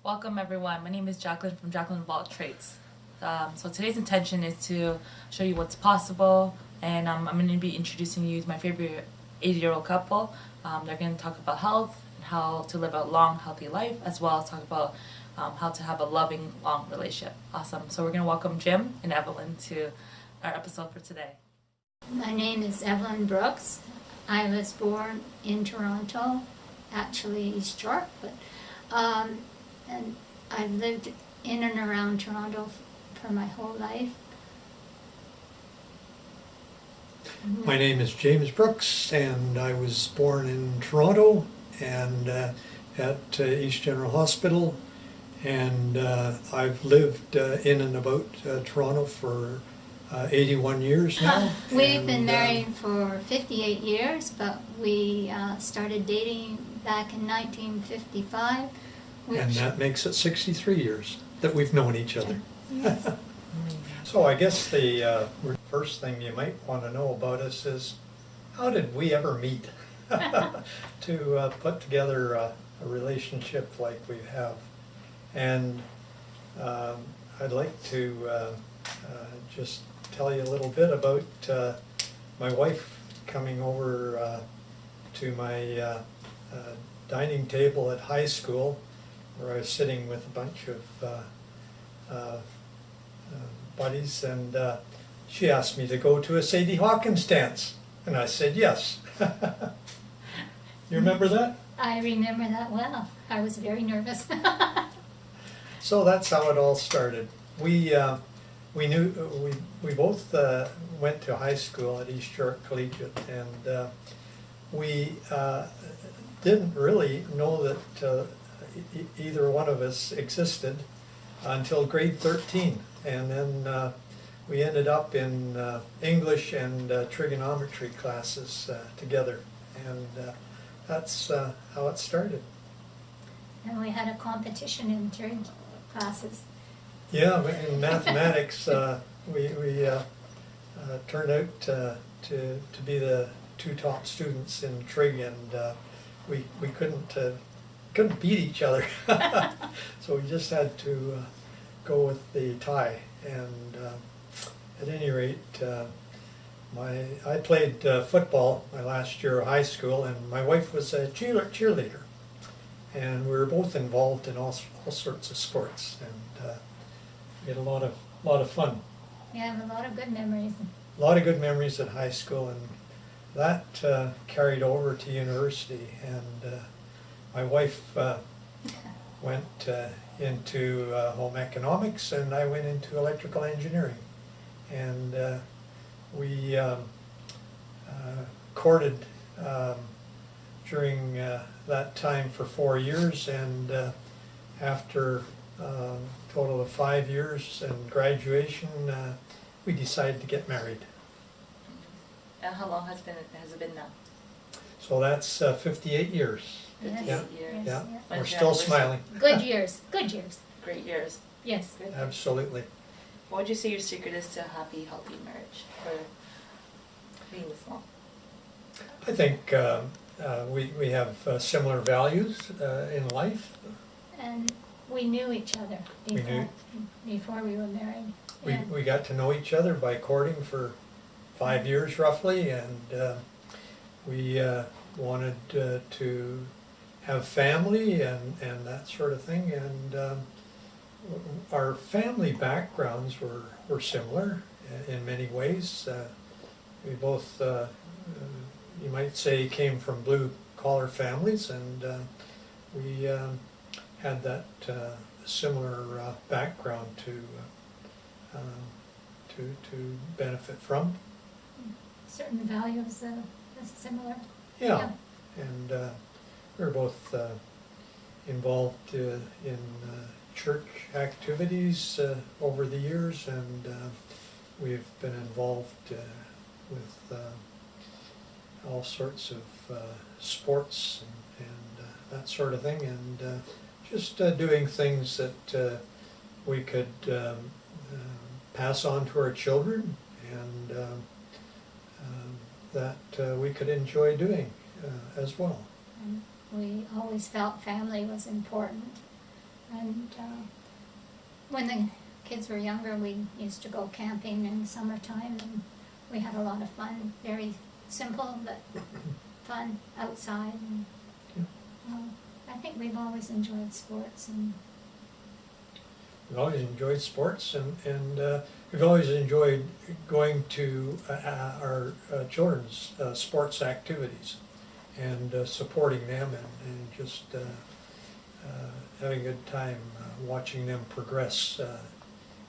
Welcome everyone. My name is Jacqueline from Jacqueline Vault Traits. So today's intention is to show you what's possible, and I'm going to be introducing you to my favorite 80-year-old couple. They're going to talk about health and how to live a long, healthy life, as well as talk about how to have a loving, long relationship. Awesome. So we're going to welcome Jim and Evelyn to our episode for today. My name is Evelyn Brooks. I was born in Toronto, actually East York, but and I've lived in and around Toronto for my whole life. My name is James Brooks, and I was born in Toronto and at East General Hospital, and I've lived in and about Toronto for 81 years now. We've been married for 58 years, but we started dating back in 1955. And that makes it 63 years that we've known each other. Yes. So I guess the first thing you might want to know about us is, how did we ever meet to put together a relationship like we have? And I'd like to just tell you a little bit about my wife coming over to my dining table at high school, where I was sitting with a bunch of buddies, and she asked me to go to a Sadie Hawkins dance, and I said yes. You remember that? I remember that well. I was very nervous. So that's how it all started. We both went to high school at East York Collegiate, and we didn't really know that either one of us existed until grade 13, and then we ended up in English and trigonometry classes together, and that's how it started. And we had a competition in trig classes. Yeah, in mathematics, we turned out to be the two top students in trig, and we couldn't beat each other, so we just had to go with the tie. And at any rate, I played football my last year of high school, and my wife was a cheerleader, and we were both involved in all sorts of sports, and we had a lot of fun. We have a lot of good memories. A lot of good memories at high school, and that carried over to university. And my wife went into home economics, and I went into electrical engineering. And we courted during that time for 4 years, and after a total of 5 years and graduation, we decided to get married. And how long has it been now? So that's 58 years. 58 Yes. years. Yeah, Yes. we're When's your still anniversary? smiling. Good years. Good years. Great years. Yes. Good. Absolutely. What would you say your secret is to a happy, healthy marriage for being this long? I think we have similar values in life. And we knew each other We knew. before we were married. We got to know each other by courting for 5 years roughly, and we wanted to have family and that sort of thing, and our family backgrounds were similar in many ways. We both, you might say, came from blue-collar families, and we had that similar background to benefit from. Certain values similar. Yeah, and we were both involved in church activities over the years, and we've been involved with all sorts of sports and that sort of thing, and just doing things that we could pass on to our children, and that we could enjoy doing as well. And we always felt family was important. And when the kids were younger, we used to go camping in the summertime, and we had a lot of fun. Very simple, but fun outside. And, I think we've always enjoyed sports, and We've always enjoyed sports, and we've always enjoyed going to our children's sports activities and supporting them and just having a good time watching them progress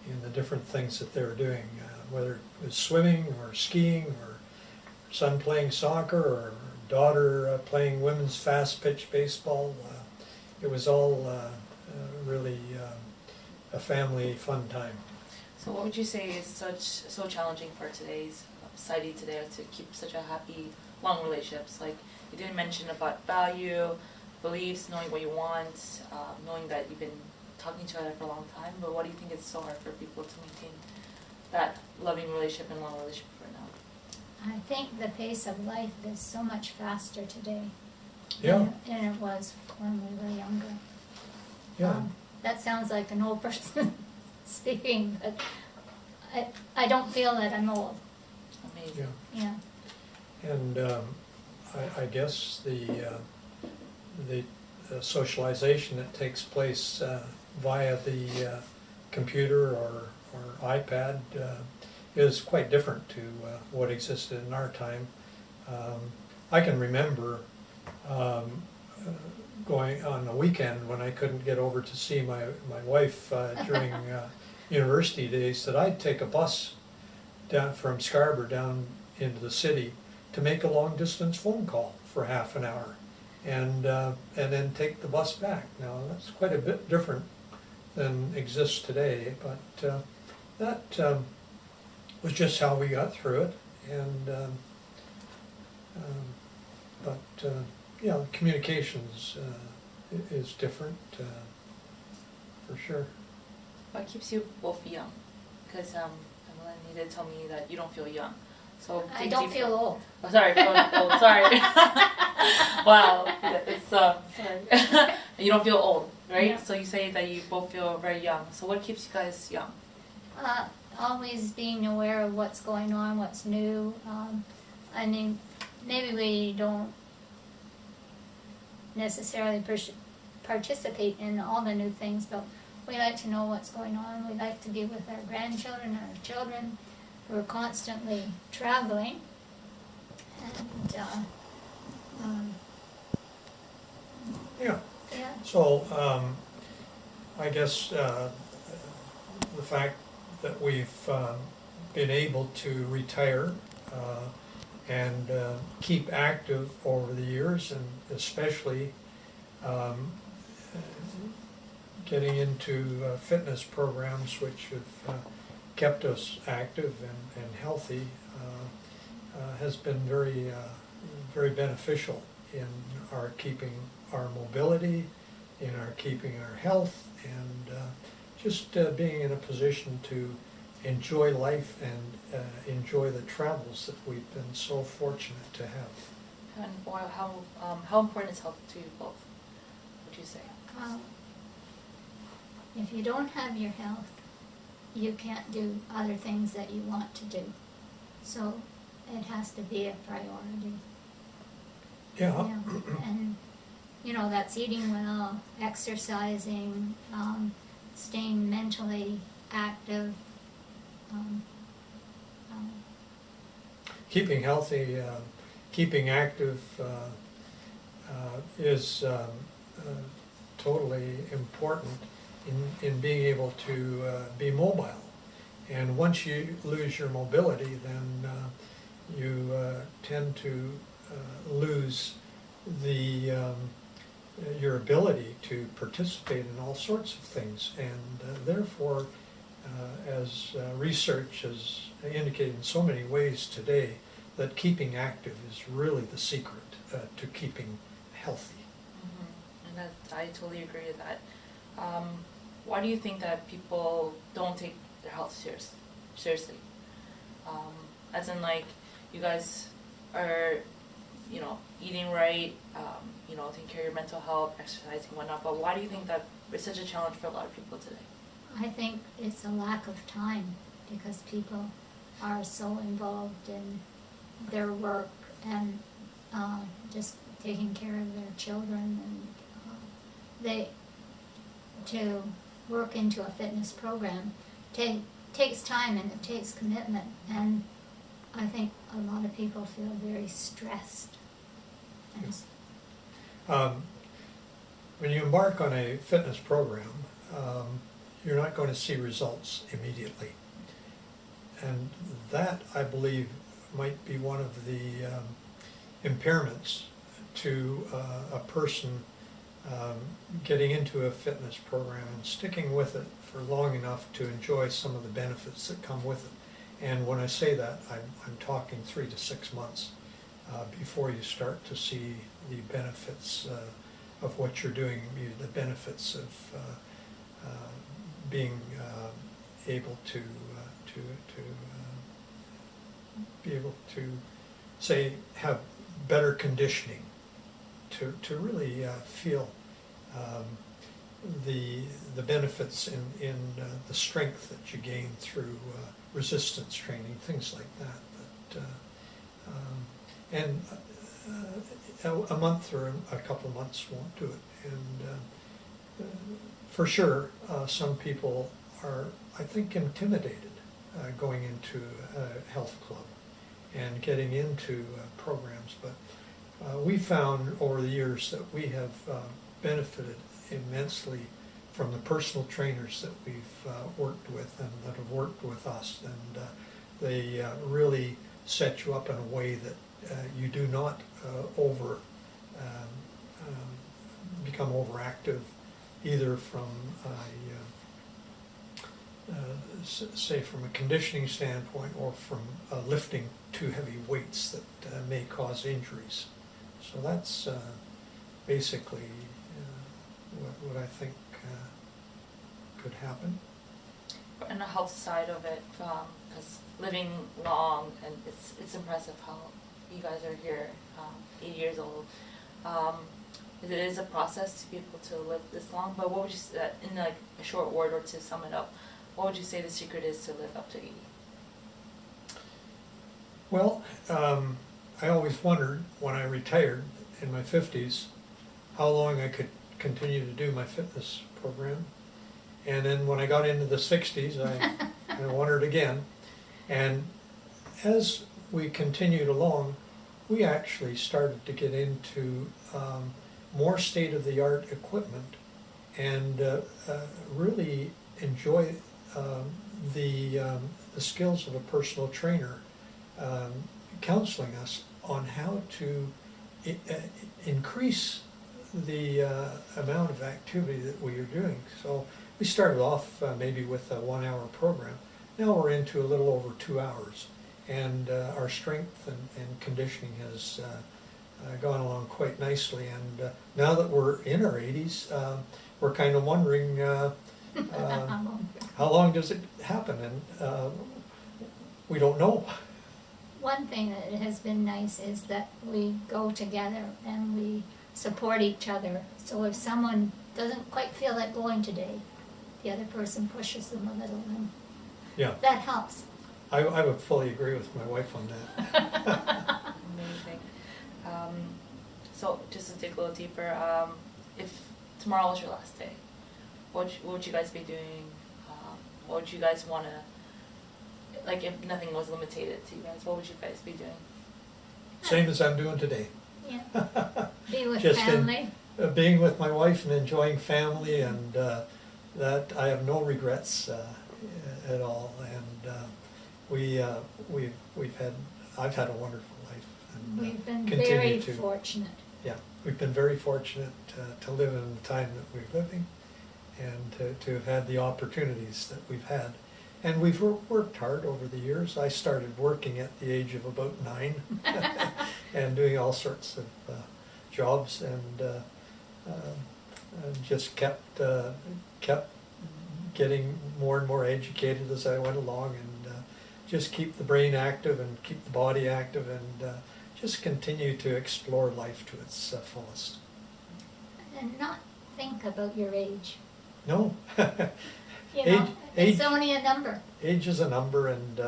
in the different things that they're doing, whether it was swimming or skiing or son playing soccer or daughter playing women's fast pitch baseball. It was all really a family fun time. So what would you say is so challenging for today's society today to keep such a happy, long relationships? Like you didn't mention about value, beliefs, knowing what you want, knowing that you've been talking to each other for a long time, but what do you think is so hard for people to maintain that loving relationship and long relationship right now? I think the pace of life is so much faster today Yeah. than it was when we were younger. Yeah. That sounds like an old person speaking, but I don't feel that I'm old. Amazing. Yeah. Yeah. And I guess the socialization that takes place via the computer or iPad is quite different to what existed in our time. I can remember going on a weekend when I couldn't get over to see my wife during university days, that I'd take a bus down from Scarborough down into the city to make a long distance phone call for half an hour and then take the bus back. Now that's quite a bit different than exists today, but that was just how we got through it. And yeah, communications is different for sure. What keeps you both young? Because Evelyn, you did tell me that you don't feel young. So I don't feel old. Oh, sorry, old. Sorry. Wow, it's sorry. You don't feel old, right? Yeah. So you say that you both feel very young. So what keeps you guys young? Always being aware of what's going on, what's new. I mean, maybe we don't necessarily participate in all the new things, but we like to know what's going on. We like to be with our grandchildren, our children. We're constantly traveling, and Yeah. yeah. So I guess the fact that we've been able to retire and keep active over the years, and especially getting into fitness programs which have kept us active and healthy has been very, very beneficial in our keeping our mobility, in our keeping our health, and just being in a position to enjoy life and enjoy the travels that we've been so fortunate to have. And how important is health to you both, would you say? If you don't have your health, you can't do other things that you want to do. So it has to be a priority. Yeah. Yeah. And that's eating well, exercising, staying mentally active. Keeping healthy, keeping active is totally important in being able to be mobile. And once you lose your mobility, then you tend to lose your ability to participate in all sorts of things. And therefore, as research has indicated in so many ways today, that keeping active is really the secret to keeping healthy. Mm-hmm. And I totally agree with that. Why do you think that people don't take their health seriously? As in, like, you guys are, eating right, taking care of your mental health, exercising, whatnot. But why do you think that it's such a challenge for a lot of people today? I think it's a lack of time because people are so involved in their work and just taking care of their children, and they to work into a fitness program takes time and it takes commitment, and I think a lot of people feel very stressed. And When you embark on a fitness program, you're not going to see results immediately. And that, I believe, might be one of the impairments to a person getting into a fitness program and sticking with it for long enough to enjoy some of the benefits that come with it. And when I say that, I'm talking 3 to 6 months before you start to see the benefits of what you're doing, the benefits of being able to be able to say have better conditioning, to really feel the benefits in the strength that you gain through resistance training, things like that. And a month or a couple of months won't do it. And for sure, some people are, I think, intimidated going into a health club and getting into programs. But we found over the years that we have benefited immensely from the personal trainers that we've worked with and that have worked with us. And they really set you up in a way that you do not become overactive, either from say from a conditioning standpoint or from lifting too heavy weights that may cause injuries. So that's basically what I think could happen. On the health side of it, because living long, and it's impressive how you guys are here, 80 years old. It is a process to be able to live this long, but what would you say, in like a short word or to sum it up, what would you say the secret is to live up to 80? Well, I always wondered when I retired in my 50s how long I could continue to do my fitness program. And then when I got into the 60s, I wondered again. And as we continued along, we actually started to get into more state-of-the-art equipment and really enjoy the skills of a personal trainer counseling us on how to increase the amount of activity that we are doing. So we started off maybe with a 1-hour program. Now we're into a little over 2 hours, and our strength and conditioning has gone along quite nicely. And now that we're in our 80s, we're kind of wondering how long does it happen, and we don't know. One thing that has been nice is that we go together and we support each other. So if someone doesn't quite feel like going today, the other person pushes them a little, and Yeah, that helps. I would fully agree with my wife on that. Amazing. So just to dig a little deeper, if tomorrow was your last day, what would you guys be doing? What would you guys want to, like if nothing was limited to you guys, what would you guys be doing? Same as I'm doing today. Yeah. Be with Just family. Being with my wife and enjoying family, and that I have no regrets at all. And I've had a wonderful life. And, We've been continue very to. fortunate. Yeah, we've been very fortunate to live in the time that we're living, and to have had the opportunities that we've had. And we've worked hard over the years. I started working at the age of about 9 and doing all sorts of jobs, and just kept getting more and more educated as I went along, and just keep the brain active and keep the body active, and just continue to explore life to its fullest. and not think about your age. No. You know, Age- it's only a number. Age is a number, and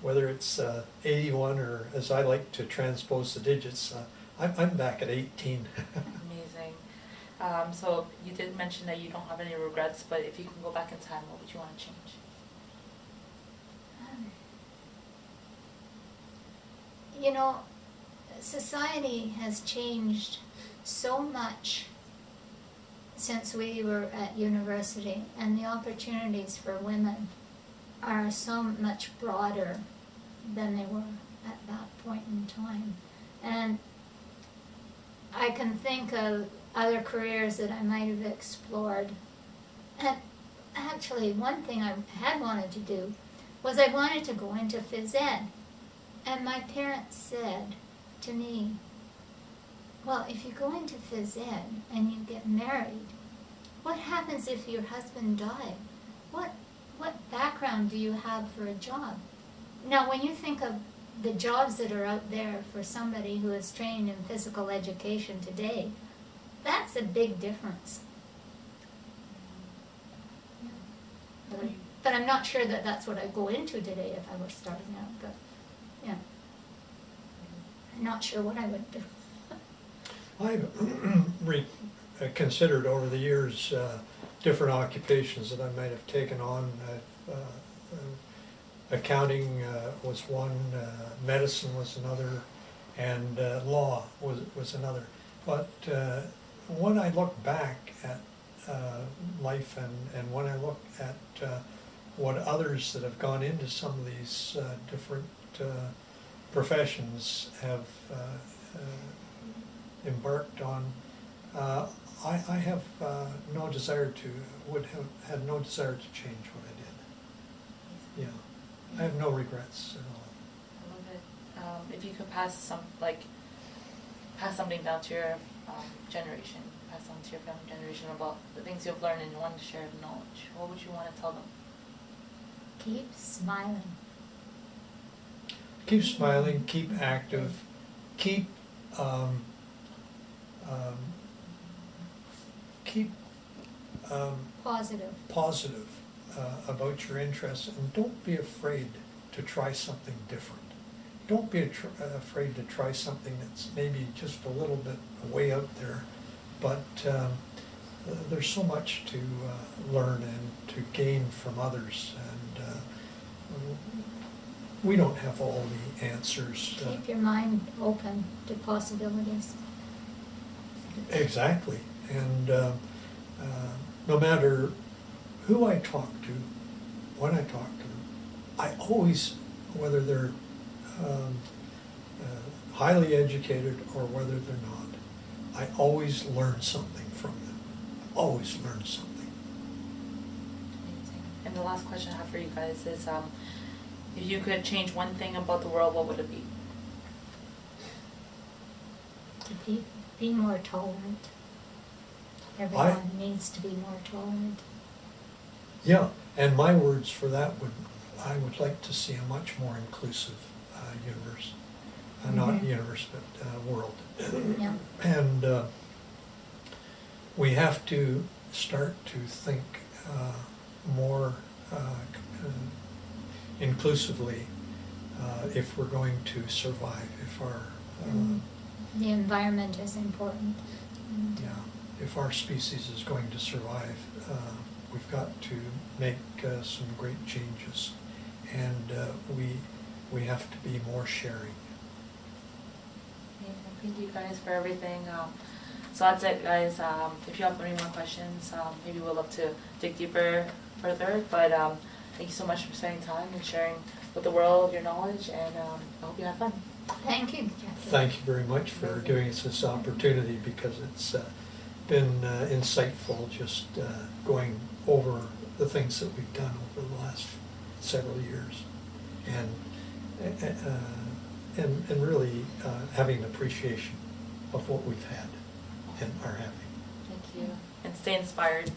whether it's 81 or, as I like to transpose the digits, I'm back at 18. Amazing. So you did mention that you don't have any regrets, but if you can go back in time, what would you want to change? You know, society has changed so much since we were at university, and the opportunities for women are so much broader than they were at that point in time. And I can think of other careers that I might have explored. And actually, one thing I had wanted to do was I wanted to go into phys ed. And my parents said to me, well, if you go into phys ed and you get married, what happens if your husband died? What background do you have for a job? Now, when you think of the jobs that are out there for somebody who is trained in physical education today, that's a big difference. But I'm not sure that that's what I'd go into today if I were starting out, but yeah. I'm not sure what I would do. I've considered over the years different occupations that I might have taken on. Accounting was one, medicine was another, and law was another. But when I look back at life and when I look at what others that have gone into some of these different professions have embarked on, I have no desire to, would have had no desire to change what I did. Yeah, I have no regrets at all. I love it. If you could pass something down to your generation, pass on to your family generation about the things you've learned and you want to share the knowledge, what would you want to tell them? Keep smiling. Keep smiling, keep active, keep Positive. about your interests, and don't be afraid to try something different. Don't be afraid to try something that's maybe just a little bit way out there, but there's so much to learn and to gain from others, and we don't have all the answers. Keep your mind open to possibilities. Exactly, and no matter who I talk to, when I talk to them, I always, whether they're highly educated or whether they're not, I always learn something from them. Always learn something. Amazing. And the last question I have for you guys is, if you could change one thing about the world, what would it be? To be more tolerant. Everyone needs to be more tolerant. Yeah, and my words for that I would like to see a much more inclusive universe. Not universe, but world. Yeah. And we have to start to think more inclusively if we're going to survive, if our The environment is important. if our species is going to survive, we've got to make some great changes, and we have to be more sharing. Thank you guys for everything. So that's it, guys. If you have any more questions, maybe we'll love to dig deeper further. But thank you so much for spending time and sharing with the world your knowledge, and I hope you have fun. Thank you, Jackie. Thank you very much for giving us this opportunity, because it's been insightful just going over the things that we've done over the last several years, and really having an appreciation of what we've had and are having. Thank you. And stay inspired.